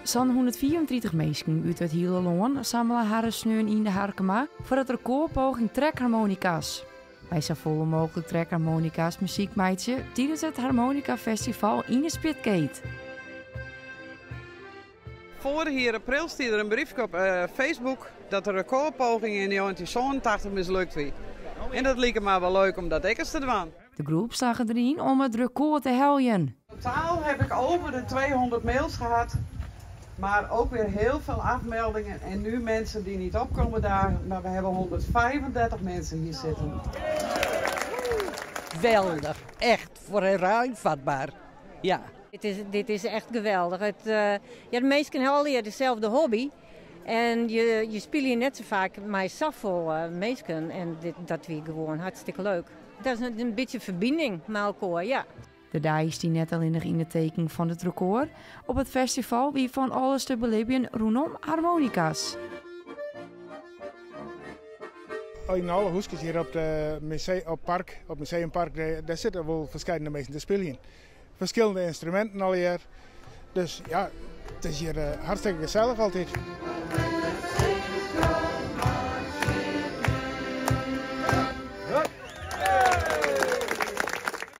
Zo'n 134 mensen uit het hele land samelen haar sneun in de Harkema voor het recordpoging trekharmonica's. Wij zijn volle mogelijk trekharmonica's muziekmeidje tijdens het Harmonica Festival in de Spitgate. Vorig april stier er een briefje op Facebook dat de recordpoging in 1987 mislukt was. En dat leek me wel leuk om dat eens te doen. De groep zag erin om het record te heljen. Totaal heb ik over de 200 mails gehad, maar ook weer heel veel afmeldingen. En nu mensen die niet opkomen daar, maar we hebben 135 mensen hier zitten. Geweldig, echt, voor een ruim vatbaar. Ja. Dit is echt geweldig. De meesten hebben hier dezelfde hobby. En je speelt hier net zo vaak met zoveel meesten. En dat weer gewoon hartstikke leuk. Dat is een beetje verbinding met elkaar, ja. De dag is die net alleen nog in de teken van het record. Op het festival wie van alles te beleven rondom harmonica's. In alle hoekjes hier op het museumpark, daar zitten wel verschillende mensen te spelen. Verschillende instrumenten al hier. Dus ja, het is hier hartstikke gezellig altijd.